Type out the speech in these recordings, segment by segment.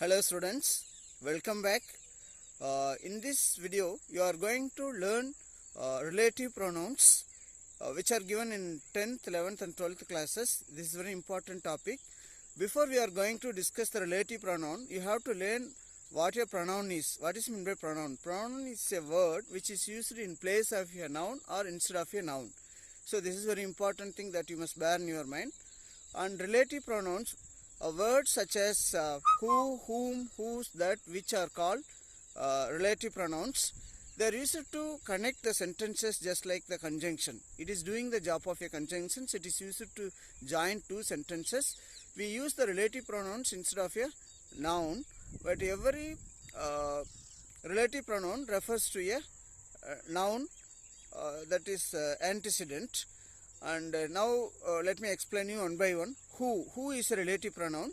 Hello students, welcome back. In this video you are going to learn relative pronouns which are given in 10th, 11th and 12th classes. This is a very important topic. Before we are going to discuss the relative pronoun, you have to learn what a pronoun is. What is meant by pronoun? Pronoun is a word which is used in place of a noun or instead of a noun. So this is a very important thing that you must bear in your mind. And relative pronouns, words such as who, whom, whose, that, which are called relative pronouns. They are used to connect the sentences just like the conjunction. It is doing the job of a conjunction. So it is used to join two sentences. We use the relative pronouns instead of a noun, but every relative pronoun refers to a noun that is antecedent. And now let me explain you one by one. Who is a relative pronoun?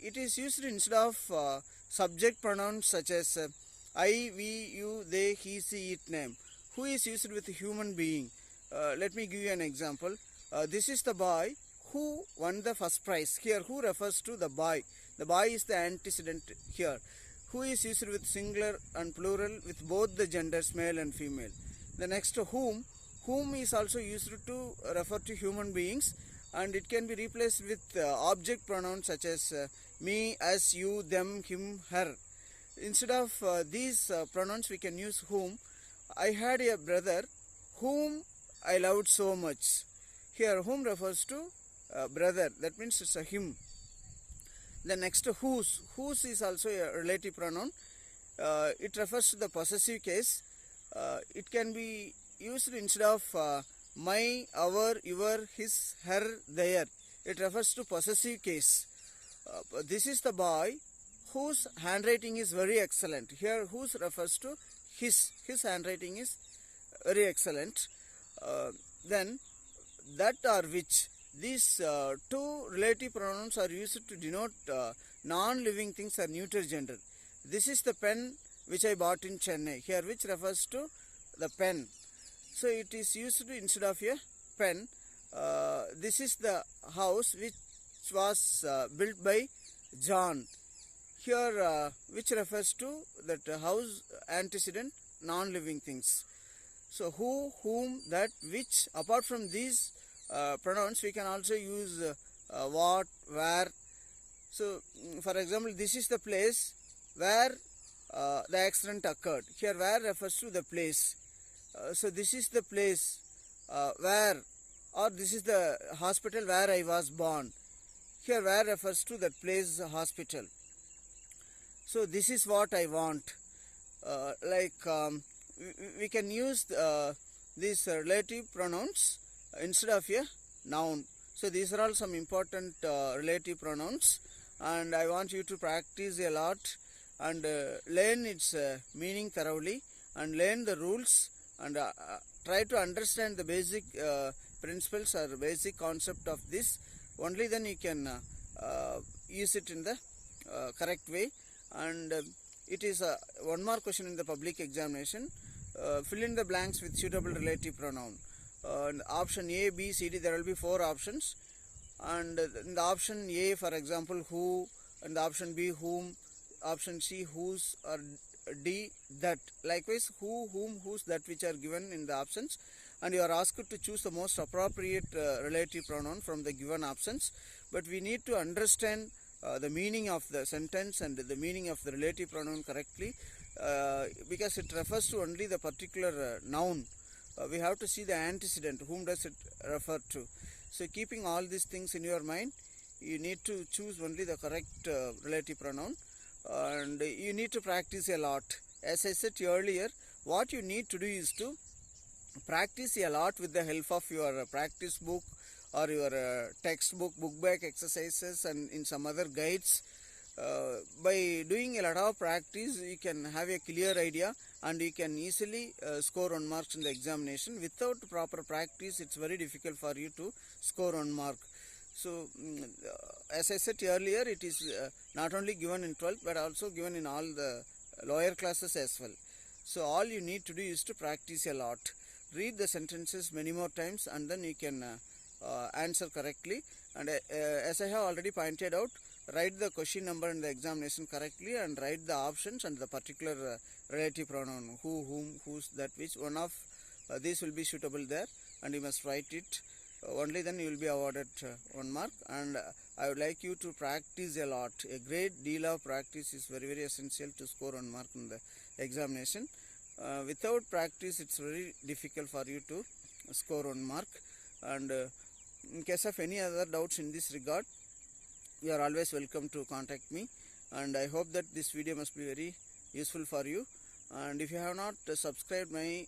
It is used instead of subject pronouns such as I, we, you, they, he, she, it, name. Who is used with a human being? Let me give you an example. This is the boy who won the first prize. Here who refers to the boy. The boy is the antecedent here. Who is used with singular and plural with both the genders, male and female. The next whom. Whom is also used to refer to human beings, and it can be replaced with object pronouns such as me, us, you, them, him, her. Instead of these pronouns we can use whom. I had a brother whom I loved so much. Here whom refers to brother, that means it's a him. The next whose. Whose is also a relative pronoun. It refers to the possessive case. It can be used instead of my, our, your, his, her, their. It refers to possessive case. This is the boy whose handwriting is very excellent. Here whose refers to his. His handwriting is very excellent. Then that or which. These two relative pronouns are used to denote non-living things or neuter gender. This is the pen which I bought in Chennai. Here which refers to the pen. So it is used instead of a pen. This is the house which was built by John. Here which refers to that house antecedent non-living things. So who, whom, that, which. Apart from these pronouns we can also use what, where. So for example, this is the place where the accident occurred. Here where refers to the place. So this is the place where, or this is the hospital where I was born. Here where refers to that place, hospital. So this is what I want. We can use these relative pronouns instead of a noun. So these are all some important relative pronouns, and I want you to practice a lot and learn its meaning thoroughly and learn the rules and try to understand the basic principles or basic concept of this. Only then you can use it in the correct way. And it is one more question in the public examination. Fill in the blanks with suitable relative pronoun. Option A, B, C, D, there will be 4 options. And in the option A, for example, who, and the option B, whom, option C, whose, or D, that. Likewise who, whom, whose, that, which are given in the options, and you are asked to choose the most appropriate relative pronoun from the given options. But we need to understand the meaning of the sentence and the meaning of the relative pronoun correctly, because it refers to only the particular noun. We have to see the antecedent, whom does it refer to. So keeping all these things in your mind, you need to choose only the correct relative pronoun. And you need to practice a lot. As I said earlier, what you need to do is to practice a lot with the help of your practice book or your textbook, book back exercises, and in some other guides. By doing a lot of practice, you can have a clear idea and you can easily score 1 mark in the examination. Without proper practice, it's very difficult for you to score 1 mark. So as I said earlier, it is not only given in 12th but also given in all the lower classes as well. So all you need to do is to practice a lot. Read the sentences many more times and then you can answer correctly. And as I have already pointed out, write the question number in the examination correctly and write the options and the particular relative pronoun who, whom, whose, that, which one of these will be suitable there, and you must write it. Only then you will be awarded 1 mark. And I would like you to practice a lot. A great deal of practice is very essential to score 1 mark in the examination. Without practice it's very difficult for you to score 1 mark. And in case of any other doubts in this regard, you are always welcome to contact me. And I hope that this video must be very useful for you. And if you have not subscribed my